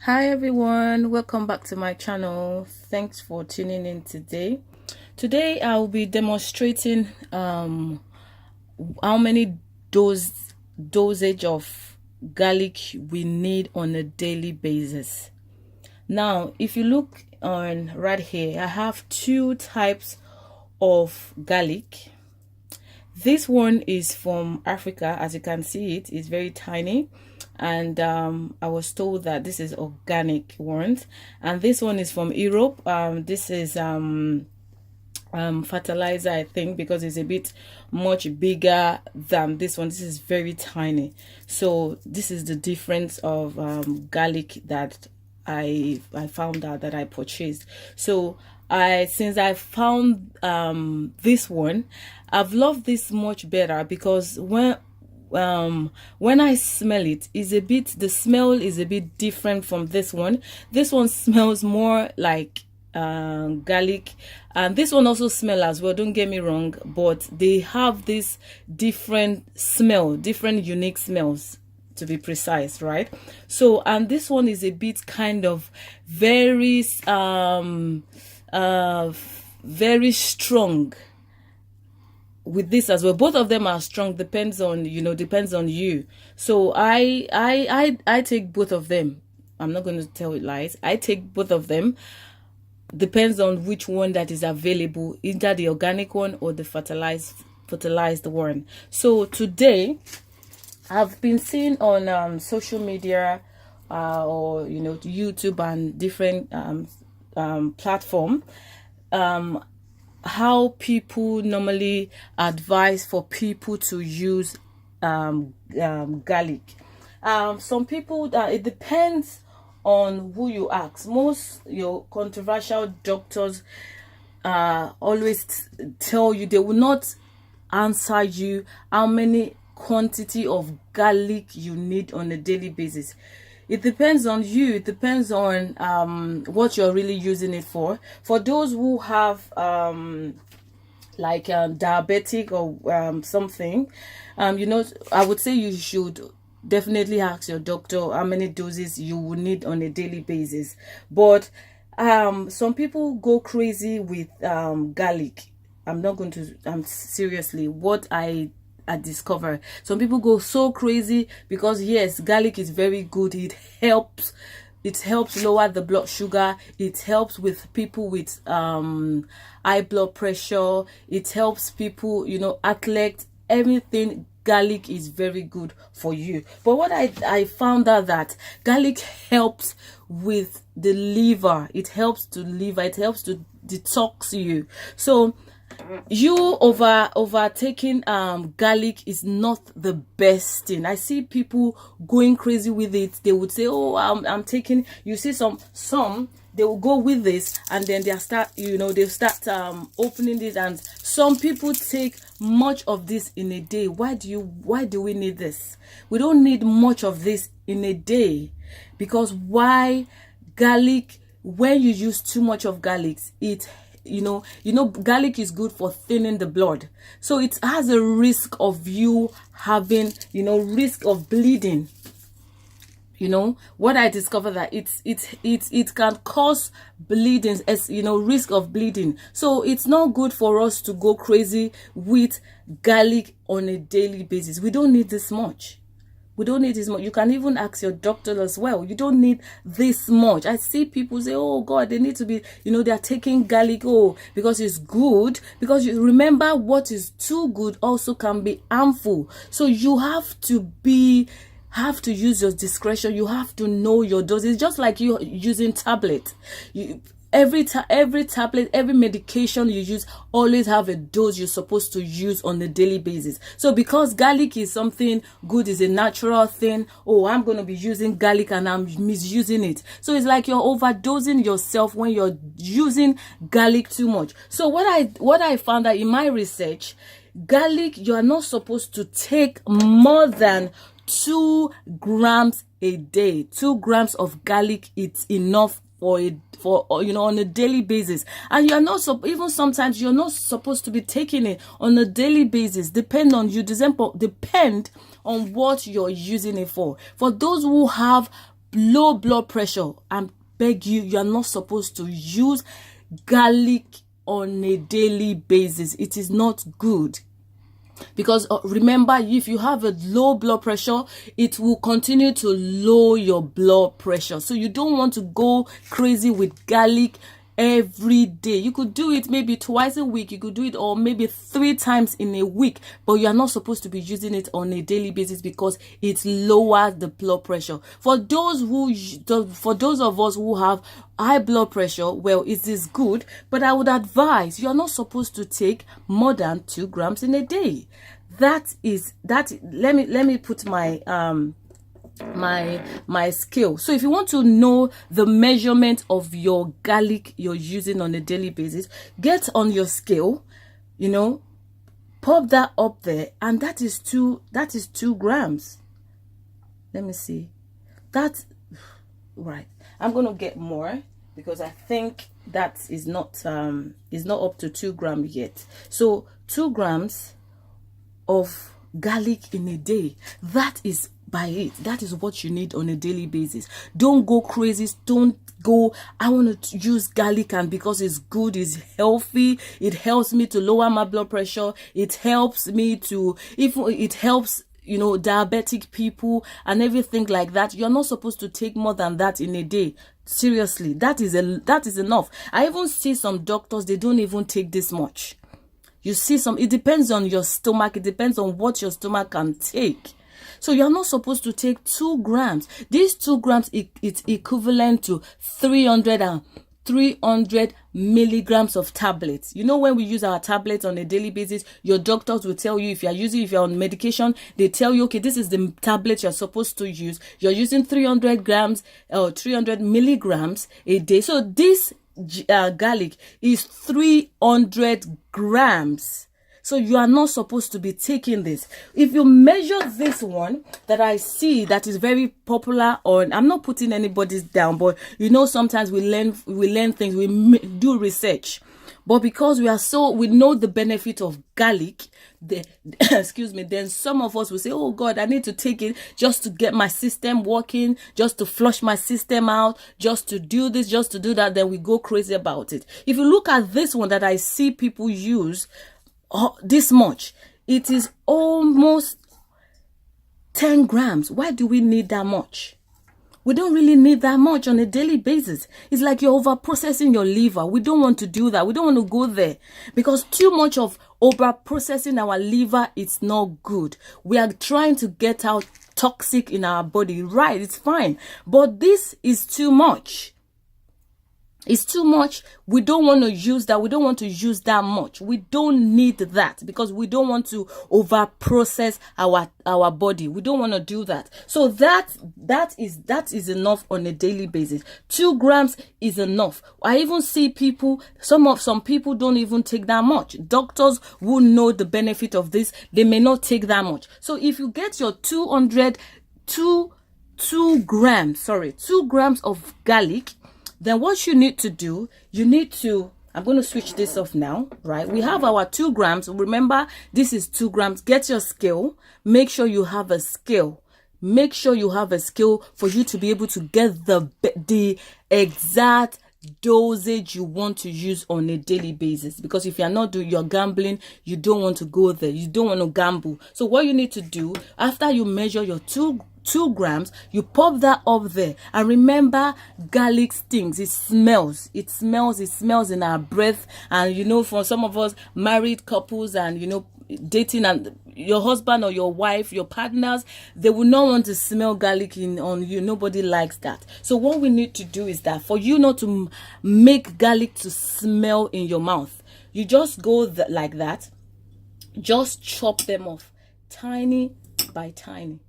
Hi everyone, welcome back to my channel. Thanks for tuning in today. Today I'll be demonstrating how many dosage of garlic we need on a daily basis. Now, if you look on right here, I have two types of garlic. This one is from Africa. As you can see, it's very tiny, and I was told that this is organic ones, and this one is from Europe. This is fertilizer, I think, because it's a bit much bigger than this one. This is very tiny. So this is the difference of garlic that I found out that I purchased. So since I found this one, I've loved this much better because when I smell it, the smell is a bit different from this one. This one smells more like garlic, and this one also smell as well, don't get me wrong, but they have this different smell, different unique smells, to be precise, right? So, and this one is a bit kind of very very strong with this as well. Both of them are strong, depends on you. So I take both of them. I'm not going to tell you lies. I take both of them, depends on which one that is available, either the organic one or the fertilized one. So today I've been seeing on social media or YouTube and different platform how people normally advise for people to use garlic. Some people, it depends on who you ask. Most your controversial doctors always tell you, they will not answer you how many quantity of garlic you need on a daily basis. It depends on you. It depends on what you're really using it for. For those who have like diabetic or something, I would say you should definitely ask your doctor how many doses you will need on a daily basis. But some people go crazy with garlic. I'm seriously, what I discover, some people go so crazy because yes, garlic is very good. It helps lower the blood sugar. It helps with people with high blood pressure. It helps people, athletes, everything. Garlic is very good for you. But what I found out that garlic helps with the liver. It helps to liver. It helps to detox you. So you overtaking garlic is not the best thing. I see people going crazy with it. They would say, oh, I'm taking, you see some they will go with this, and then they start opening this, and some people take much of this in a day. Why do we need this? We don't need much of this in a day. Because why? Garlic, when you use too much of garlic, it garlic is good for thinning the blood, so it has a risk of you having risk of bleeding. What I discovered, that it can cause bleeding, as risk of bleeding. So it's not good for us to go crazy with garlic on a daily basis. We don't need this much. We don't need this much. You can even ask your doctor as well. You don't need this much. I see people say, oh God, they need to be, they're taking garlic, because it's good. Because you remember, what is too good also can be harmful. So you have to use your discretion. You have to know your dose. It's just like you using tablet. Every tablet, every medication you use always have a dose you're supposed to use on a daily basis. So because garlic is something good, is a natural thing, I'm going to be using garlic and I'm misusing it. So it's like you're overdosing yourself when you're using garlic too much. So what I found out in my research, garlic, you are not supposed to take more than 2 grams a day. 2 grams of garlic, it's enough for on a daily basis. And you're not even sometimes you're not supposed to be taking it on a daily basis. Depend on what you're using it for. For those who have low blood pressure, I beg you, you are not supposed to use garlic on a daily basis. It is not good. Because remember, if you have a low blood pressure, it will continue to lower your blood pressure. So you don't want to go crazy with garlic every day. You could do it maybe twice a week. You could do it, or maybe 3 times in a week, but you are not supposed to be using it on a daily basis because it lowers the blood pressure. For those of us who have high blood pressure, well, it is good, but I would advise you are not supposed to take more than 2 grams in a day. Let me put my my scale. So if you want to know the measurement of your garlic you're using on a daily basis, get on your scale, pop that up there, and that is 2 grams. Let me see. That's right. I'm gonna get more because I think that is not up to 2 grams yet. So 2 grams of garlic in a day, that is by it. That is what you need on a daily basis. Don't go crazy. Don't go, I want to use garlic and because it's good, it's healthy, it helps me to lower my blood pressure, it helps me to, if it helps diabetic people and everything like that. You're not supposed to take more than that in a day. Seriously, that is enough. I even see some doctors, they don't even take this much. You see it depends on your stomach. It depends on what your stomach can take. So you're not supposed to take 2 grams. These 2 grams, it's equivalent to 300 milligrams of tablets. When we use our tablets on a daily basis, your doctors will tell you, if you're on medication, they tell you, okay, this is the tablet you're supposed to use. You're using 300 grams or 300 milligrams a day. So this garlic is 300 grams. So you are not supposed to be taking this. If you measure this one that I see that is very popular on, I'm not putting anybody's down, but sometimes we learn things, we do research. But because we know the benefit of garlic, excuse me, then some of us will say, oh God, I need to take it just to get my system working, just to flush my system out, just to do this, just to do that. Then we go crazy about it. If you look at this one that I see people use, this much, it is almost 10 grams. Why do we need that much? We don't really need that much on a daily basis. It's like you're over processing your liver. We don't want to do that. We don't want to go there because too much of over processing our liver, it's not good. We are trying to get out toxic in our body. Right, it's fine, but this is too much. It's too much. We don't want to use that. We don't want to use that much. We don't need that because we don't want to over process our body. We don't want to do that. So that is enough on a daily basis. 2 grams is enough. I even see people, some people don't even take that much. Doctors who know the benefit of this, they may not take that much. So if you get your 2 grams of garlic, then what you need to do, I'm going to switch this off now, right? We have our 2 grams. Remember, this is 2 grams. Get your scale. Make sure you have a scale. Make sure you have a scale for you to be able to get the exact dosage you want to use on a daily basis. Because if you're gambling, you don't want to go there. You don't want to gamble. So what you need to do, after you measure your 2 grams, you pop that up there. And remember, garlic stings. It smells in our breath. And for some of us married couples and dating, and your husband or your wife, your partners, they will not want to smell garlic on you. Nobody likes that. So what we need to do is that for you not to make garlic to smell in your mouth, you just go like that. Just chop them off tiny by tiny.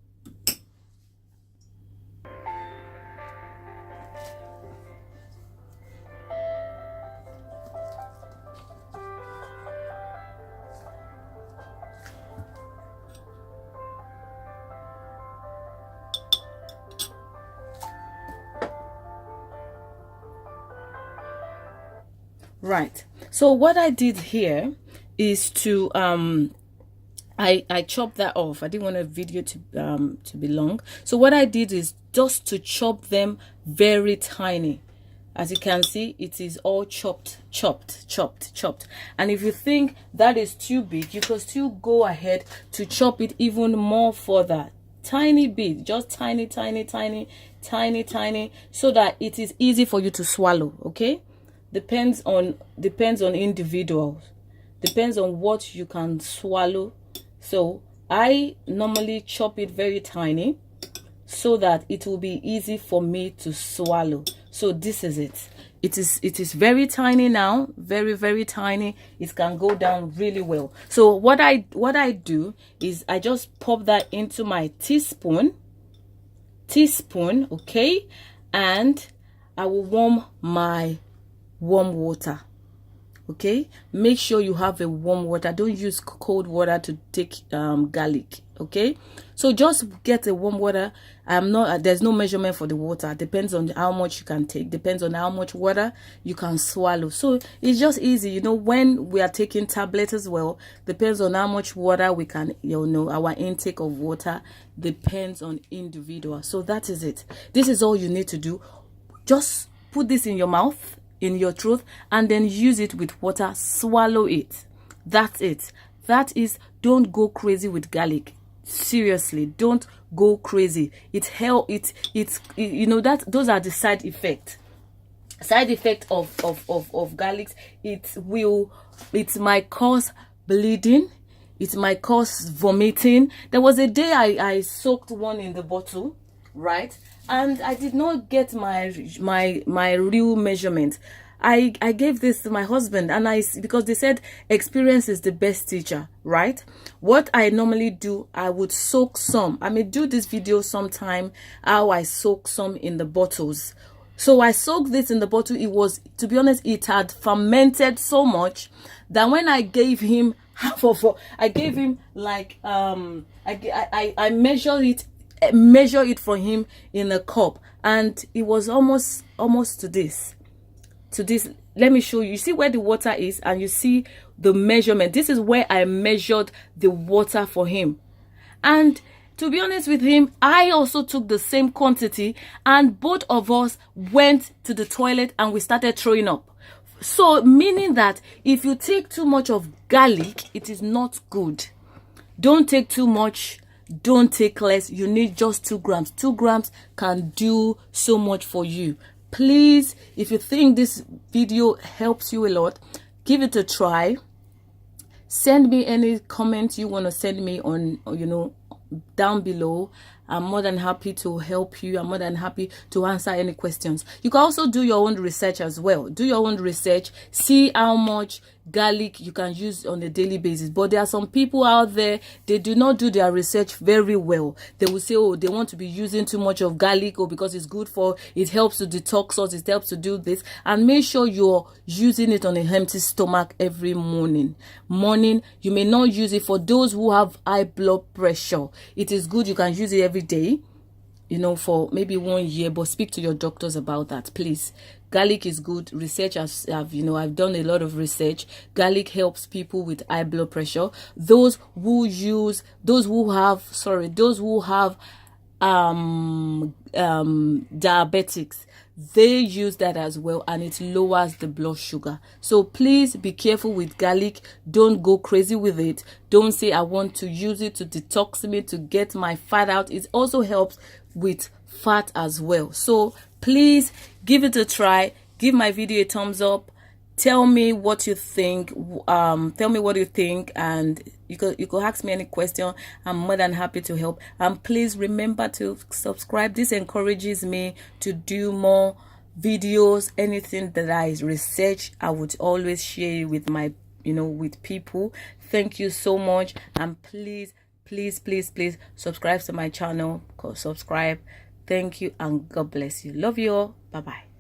Right. So what I did here is to I chopped that off. I didn't want a video to be long. So what I did is just to chop them very tiny. As you can see, it is all chopped. And if you think that is too big, you can still go ahead to chop it even more further. Tiny bit, just tiny, so that it is easy for you to swallow. Okay, depends on individuals, depends on what you can swallow. So I normally chop it very tiny so that it will be easy for me to swallow. So this is it. It is very tiny now, very tiny. It can go down really well. So what I do is I just pop that into my teaspoon, okay, and I will warm my warm water. Okay, make sure you have a warm water. Don't use cold water to take garlic. Okay, so just get a warm water. There's no measurement for the water. Depends on how much you can take, depends on how much water you can swallow. So it's just easy, you know, when we are taking tablets as well, depends on how much water we can, you know, our intake of water depends on individual. So that is it. This is all you need to do. Just put this in your mouth, in your throat, and then use it with water. Swallow it. That's it. That is, don't go crazy with garlic. Seriously, don't go crazy. It's you know, that those are the side effects of garlic. It might cause bleeding, it might cause vomiting. There was a day I soaked one in the bottle, right, and I did not get my real measurement. I gave this to my husband, and because they said experience is the best teacher, right? What I normally do, I would soak some. I may do this video sometime how I soak some in the bottles. So I soaked this in the bottle. It was, to be honest, it had fermented so much that when I gave him I gave him like I measure it for him in a cup, and it was almost to this. Let me show you. You see where the water is, and you see the measurement. This is where I measured the water for him. And to be honest with him, I also took the same quantity, and both of us went to the toilet and we started throwing up. So meaning that if you take too much of garlic, it is not good. Don't take too much, don't take less. You need just 2 grams. 2 grams can do so much for you. Please, if you think this video helps you a lot, give it a try. Send me any comments you want to send me on, you know, down below. I'm more than happy to help you. I'm more than happy to answer any questions. You can also do your own research as well. Do your own research. See how much garlic you can use on a daily basis. But there are some people out there, they do not do their research very well. They will say, oh, they want to be using too much of garlic, or because it's good for, it helps to detox us, it helps to do this. And make sure you're using it on a empty stomach every morning. You may not use it. For those who have high blood pressure, it is good. You can use it every day, you know, for maybe 1 year, but speak to your doctors about that, please. Garlic is good. Research I've done a lot of research. Garlic helps people with high blood pressure. Those who have diabetics, they use that as well, and it lowers the blood sugar. So please be careful with garlic. Don't go crazy with it. Don't say I want to use it to detox me, to get my fat out. It also helps with fat as well. So please give it a try. Give my video a thumbs up. Tell me what you think. And you could ask me any question. I'm more than happy to help. And please remember to subscribe. This encourages me to do more videos. Anything that I research, I would always share with my, with people. Thank you so much. And please subscribe to my channel. Subscribe. Thank you, and God bless you. Love you all. Bye bye.